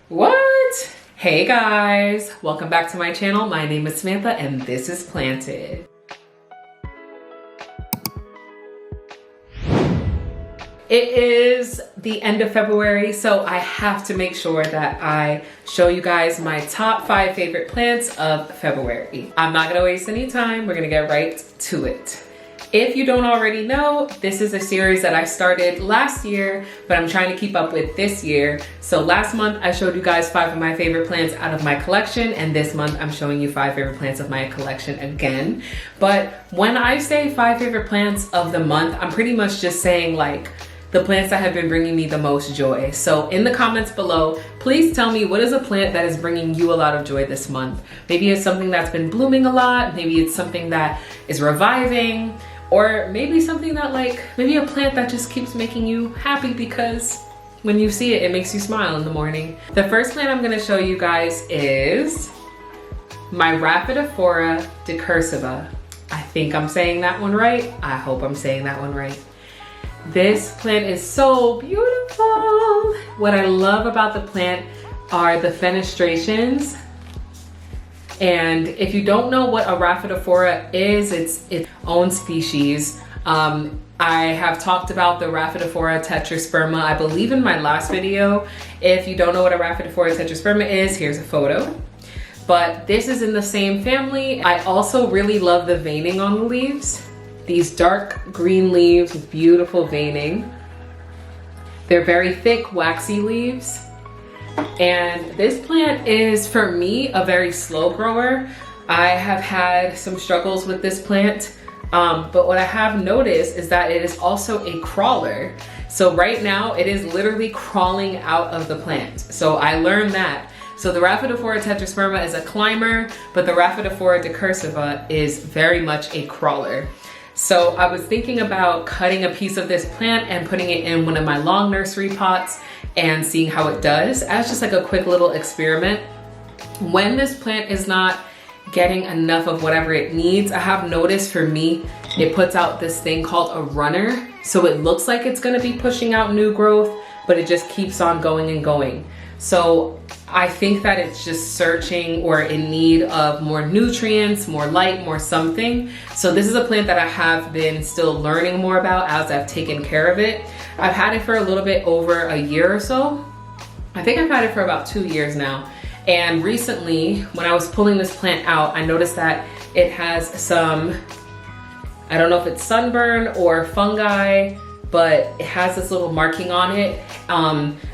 What? Hey guys, welcome back to my channel. My name is Samantha and this is Planted. It is the end of February, so I have to make sure that I show you guys my top 5 favorite plants of February. I'm not gonna waste any time. We're gonna get right to it. If you don't already know, this is a series that I started last year, but I'm trying to keep up with this year. So last month I showed you guys 5 of my favorite plants out of my collection, and this month I'm showing you 5 favorite plants of my collection again. But when I say 5 favorite plants of the month, I'm pretty much just saying like the plants that have been bringing me the most joy. So in the comments below, please tell me what is a plant that is bringing you a lot of joy this month. Maybe it's something that's been blooming a lot, maybe it's something that is reviving, or maybe something that maybe a plant that just keeps making you happy because when you see it, it makes you smile in the morning. The first plant I'm gonna show you guys is my Rhaphidophora Decursiva. I think I'm saying that one right. I hope I'm saying that one right. This plant is so beautiful. What I love about the plant are the fenestrations. And if you don't know what a Rhaphidophora is, it's its own species. I have talked about the Rhaphidophora tetrasperma, I believe in my last video. If you don't know what a Rhaphidophora tetrasperma is, here's a photo. But this is in the same family. I also really love the veining on the leaves. These dark green leaves with beautiful veining. They're very thick, waxy leaves. And this plant is, for me, a very slow grower. I have had some struggles with this plant, but what I have noticed is that it is also a crawler. So right now, it is literally crawling out of the plant. So I learned that. So the Rhaphidophora tetrasperma is a climber, but the Rhaphidophora decursiva is very much a crawler. So I was thinking about cutting a piece of this plant and putting it in one of my long nursery pots and seeing how it does as just like a quick little experiment. When this plant is not getting enough of whatever it needs, I have noticed for me, it puts out this thing called a runner. So it looks like it's gonna be pushing out new growth, but it just keeps on going and going. So I think that it's just searching or in need of more nutrients, more light, more something. So this is a plant that I have been still learning more about as I've taken care of it. I've had it for a little bit over a year or so. I think I've had it for about 2 years now. And recently, when I was pulling this plant out, I noticed that it has some, I don't know if it's sunburn or fungi, but it has this little marking on it.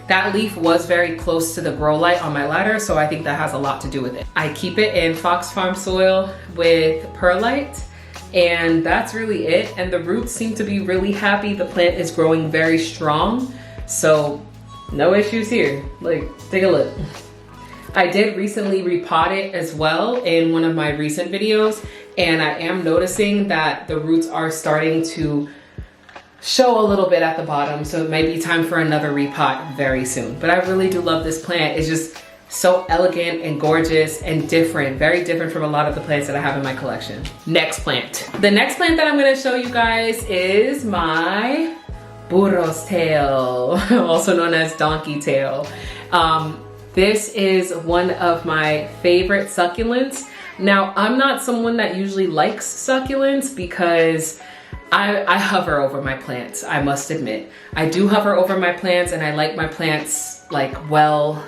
That leaf was very close to the grow light on my ladder, so I think that has a lot to do with it. I keep it in Fox Farm soil with perlite, and that's really it. And the roots seem to be really happy. The plant is growing very strong, so no issues here. Like, take a look. I did recently repot it as well in one of my recent videos, and I am noticing that the roots are starting to show a little bit at the bottom, so it might be time for another repot very soon. But I really do love this plant. It's just so elegant and gorgeous and different, very different from a lot of the plants that I have in my collection. Next plant. The next plant that I'm gonna show you guys is my Burros Tail, also known as donkey tail. This is one of my favorite succulents. Now, I'm not someone that usually likes succulents because I hover over my plants, I must admit. I do hover over my plants and I like my plants well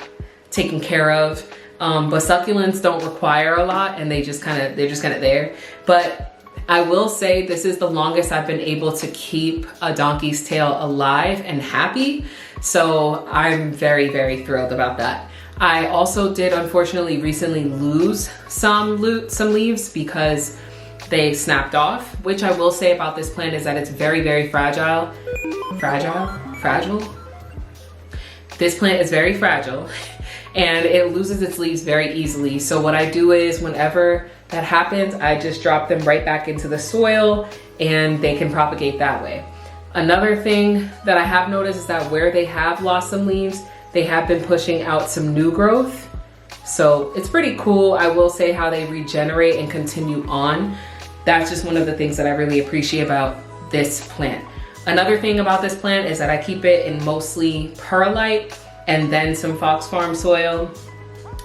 taken care of. But succulents don't require a lot and they're just kind of there. But I will say this is the longest I've been able to keep a donkey's tail alive and happy. So I'm very, very thrilled about that. I also did unfortunately recently lose some leaves because they snapped off, which I will say about this plant is that it's very, very fragile. Fragile? This plant is very fragile and it loses its leaves very easily. So what I do is whenever that happens, I just drop them right back into the soil and they can propagate that way. Another thing that I have noticed is that where they have lost some leaves, they have been pushing out some new growth. So it's pretty cool. I will say how they regenerate and continue on. That's just one of the things that I really appreciate about this plant. Another thing about this plant is that I keep it in mostly perlite and then some Fox Farm soil.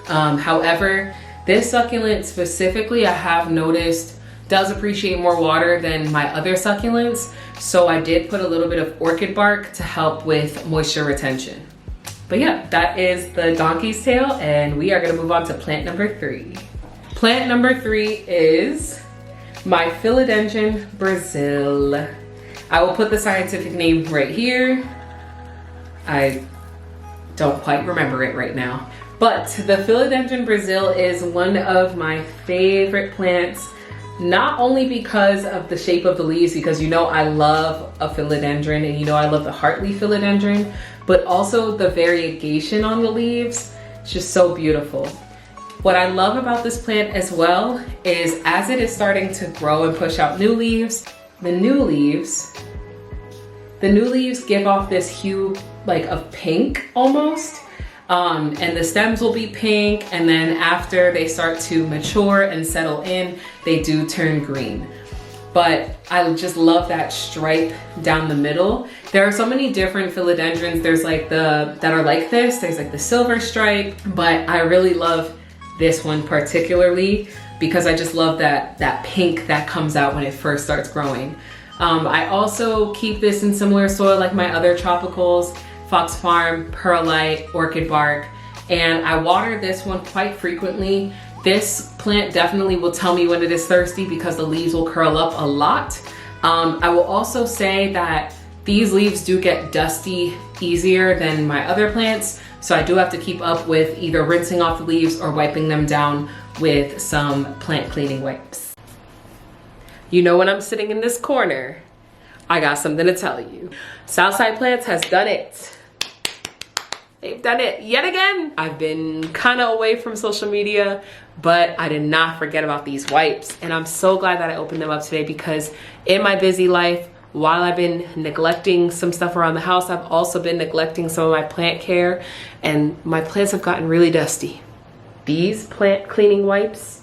However, this succulent specifically, I have noticed does appreciate more water than my other succulents. So I did put a little bit of orchid bark to help with moisture retention. But yeah, that is the donkey's tail, and we are gonna move on to plant number 3. Plant number 3 is my Philodendron Brazil. I will put the scientific name right here. I don't quite remember it right now. But the Philodendron Brazil is one of my favorite plants, not only because of the shape of the leaves, because you know I love a philodendron and you know I love the heartleaf philodendron, but also the variegation on the leaves. It's just so beautiful. What I love about this plant as well is as it is starting to grow and push out new leaves, the new leaves give off this hue like of pink almost. And the stems will be pink, and then after they start to mature and settle in, they do turn green. But I just love that stripe down the middle. There are so many different philodendrons. There's like that are like this. There's like the silver stripe, but I really love this one particularly because I just love that pink that comes out when it first starts growing. I also keep this in similar soil like my other tropicals, Fox Farm, perlite, orchid bark, and I water this one quite frequently. This plant definitely will tell me when it is thirsty because the leaves will curl up a lot. I will also say that these leaves do get dusty easier than my other plants, so I do have to keep up with either rinsing off the leaves or wiping them down with some plant cleaning wipes. You know, when I'm sitting in this corner, I got something to tell you. Southside Plants has done it. They've done it yet again. I've been kind of away from social media, but I did not forget about these wipes. And I'm so glad that I opened them up today because in my busy life, while I've been neglecting some stuff around the house, I've also been neglecting some of my plant care, and my plants have gotten really dusty. These plant cleaning wipes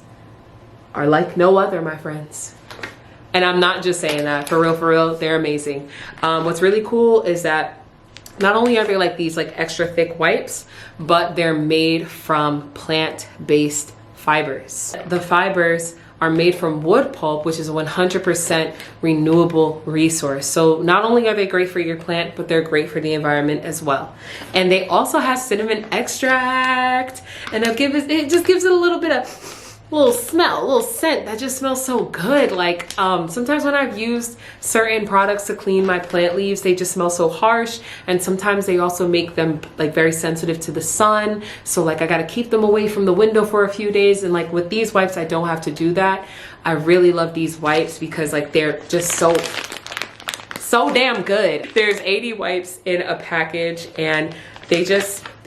are like no other, my friends. And I'm not just saying that, for real, they're amazing. What's really cool is that not only are they like these like extra thick wipes, but they're made from plant-based fibers. The fibers are made from wood pulp, which is a 100% renewable resource. So not only are they great for your plant, but they're great for the environment as well. And they also have cinnamon extract, and it just gives it a little bit of little smell, a little scent that just smells so good. Like sometimes when I've used certain products to clean my plant leaves, they just smell so harsh, and sometimes they also make them like very sensitive to the sun, so like I gotta keep them away from the window for a few days. And like with these wipes, I don't have to do that. I really love these wipes because like they're just so damn good. There's 80 wipes in a package, and they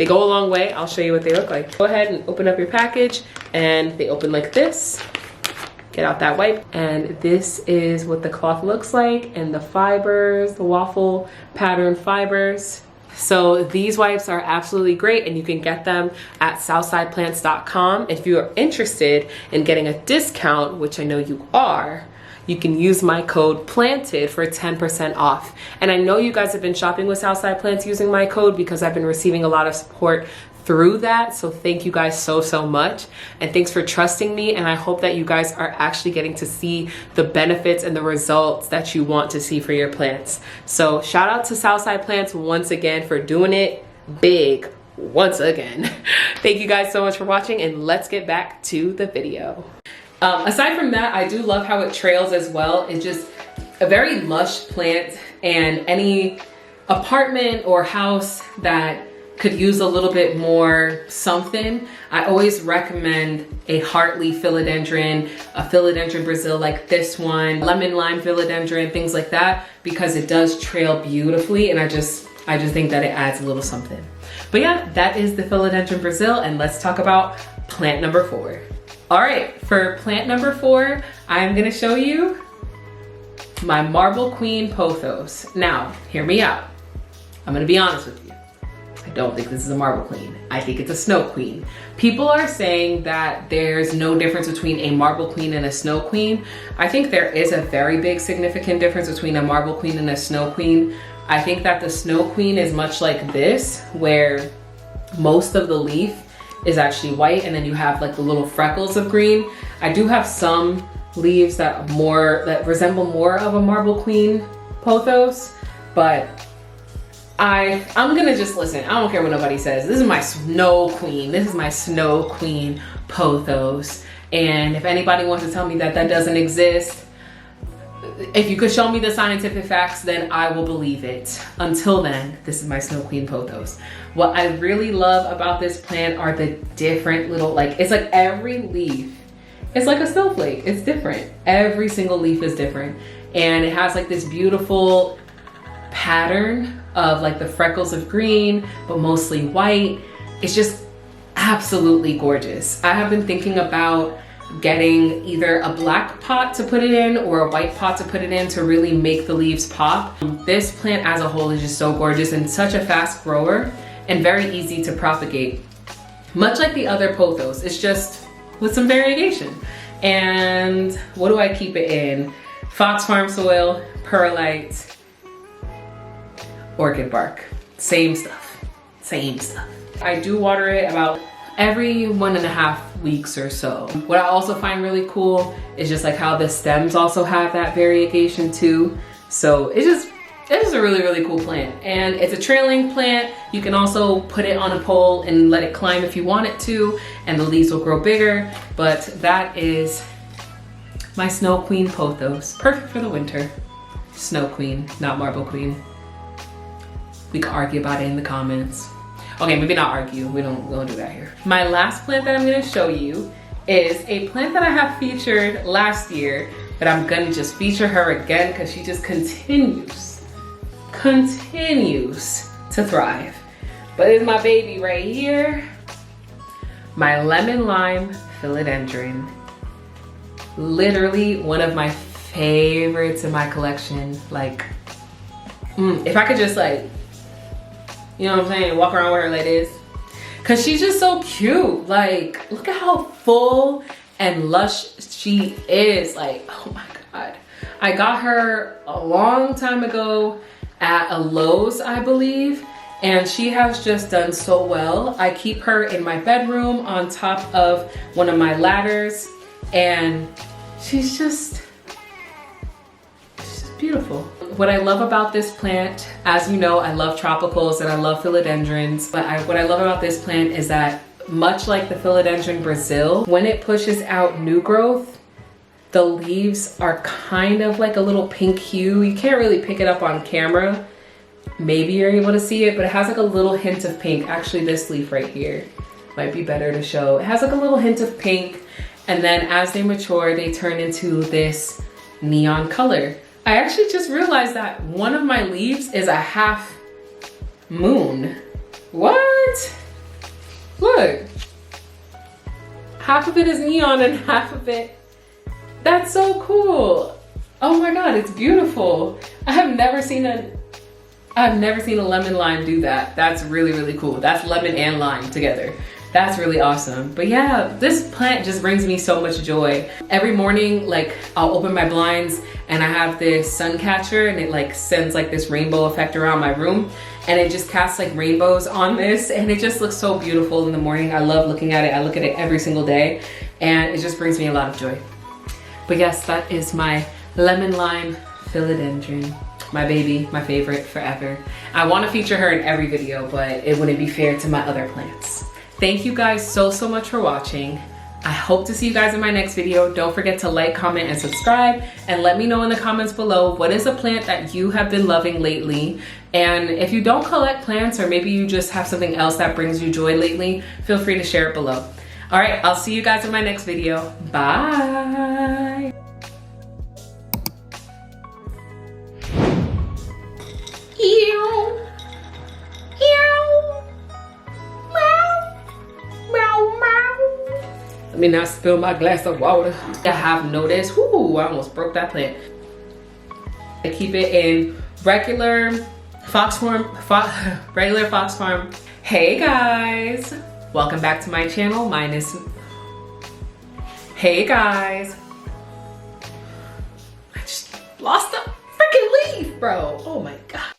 go a long way. I'll show you what they look like. Go ahead and open up your package, and they open like this. Get out that wipe, and this is what the cloth looks like, and the fibers, the waffle pattern fibers. So these wipes are absolutely great, and you can get them at southsideplants.com. If you are interested in getting a discount, which I know you are, you can use my code PLANTED for 10% off. And I know you guys have been shopping with Southside Plants using my code because I've been receiving a lot of support through that. So thank you guys so much. And thanks for trusting me. And I hope that you guys are actually getting to see the benefits and the results that you want to see for your plants. So shout out to Southside Plants once again for doing it big once again. Thank you guys so much for watching, and let's get back to the video. Aside from that, I do love how it trails as well. It's just a very lush plant, and any apartment or house that could use a little bit more something, I always recommend a heartleaf philodendron, a Philodendron Brazil like this one, lemon lime philodendron, things like that, because it does trail beautifully, and I just think that it adds a little something. But yeah, that is the Philodendron Brazil, and let's talk about plant number 4. All right, for plant number 4, I'm gonna show you my Marble Queen Pothos. Now, hear me out. I'm gonna be honest with you. I don't think this is a Marble Queen. I think it's a Snow Queen. People are saying that there's no difference between a Marble Queen and a Snow Queen. I think there is a very big significant difference between a Marble Queen and a Snow Queen. I think that the Snow Queen is much like this, where most of the leaf is actually white, and then you have like the little freckles of green. I do have some leaves that resemble more of a Marble Queen Pothos, but I'm gonna just listen. I don't care what nobody says. This is my Snow Queen. This is my Snow Queen Pothos. And if anybody wants to tell me that that doesn't exist, if you could show me the scientific facts, then I will believe it. Until then, this is my Snow Queen Pothos. What I really love about this plant are the different little, like, it's like every leaf, it's like a snowflake. It's different. Every single leaf is different. And it has like this beautiful pattern of like the freckles of green, but mostly white. It's just absolutely gorgeous. I have been thinking about getting either a black pot to put it in or a white pot to put it in to really make the leaves pop. This plant as a whole is just so gorgeous and such a fast grower and very easy to propagate. Much like the other pothos, it's just with some variegation. And what do I keep it in? Fox Farm soil, perlite, orchid bark. Same stuff, same stuff. I do water it about every 1.5 weeks or so. What I also find really cool is just like how the stems also have that variegation too. So it's just a really, really cool plant. And it's a trailing plant. You can also put it on a pole and let it climb if you want it to, and the leaves will grow bigger. But that is my Snow Queen Pothos. Perfect for the winter. Snow Queen, not Marble Queen. We can argue about it in the comments. Okay, maybe not argue, we don't do that here. My last plant that I'm gonna show you is a plant that I have featured last year, but I'm gonna just feature her again because she just continues to thrive. But it's my baby right here, my lemon lime philodendron. Literally one of my favorites in my collection. Like, if I could just like, you know what I'm saying, walk around with her like this. Cause she's just so cute. Like, look at how full and lush she is. Like, oh my God. I got her a long time ago at a Lowe's, I believe. And she has just done so well. I keep her in my bedroom on top of one of my ladders. And she's just beautiful. What I love about this plant, as you know, I love tropicals and I love philodendrons, but what I love about this plant is that much like the Philodendron Brazil, when it pushes out new growth, the leaves are kind of like a little pink hue. You can't really pick it up on camera. Maybe you're able to see it, but it has like a little hint of pink. Actually, this leaf right here might be better to show. It has like a little hint of pink, and then as they mature, they turn into this neon color. I actually just realized that one of my leaves is a half moon. What? Look. Half of it is neon and half of it, that's so cool. Oh my God, it's beautiful. I've never seen a lemon lime do that. That's really, really cool. That's lemon and lime together. That's really awesome. But yeah, this plant just brings me so much joy. Every morning, like, I'll open my blinds and I have this sun catcher and it like sends like this rainbow effect around my room, and it just casts like rainbows on this, and it just looks so beautiful in the morning. I love looking at it. I look at it every single day and it just brings me a lot of joy. But yes, that is my lemon lime philodendron. My baby, my favorite forever. I want to feature her in every video, but it wouldn't be fair to my other plants. Thank you guys so much for watching. I hope to see you guys in my next video. Don't forget to like, comment, and subscribe, and let me know in the comments below what is a plant that you have been loving lately. And if you don't collect plants, or maybe you just have something else that brings you joy lately, feel free to share it below. All right, I'll see you guys in my next video. Bye. Let me not spill my glass of water. I have noticed, whoo, I almost broke that plant. I keep it in regular Fox Farm. Hey guys, welcome back to my channel. Hey guys. I just lost a freaking leaf, bro. Oh my God.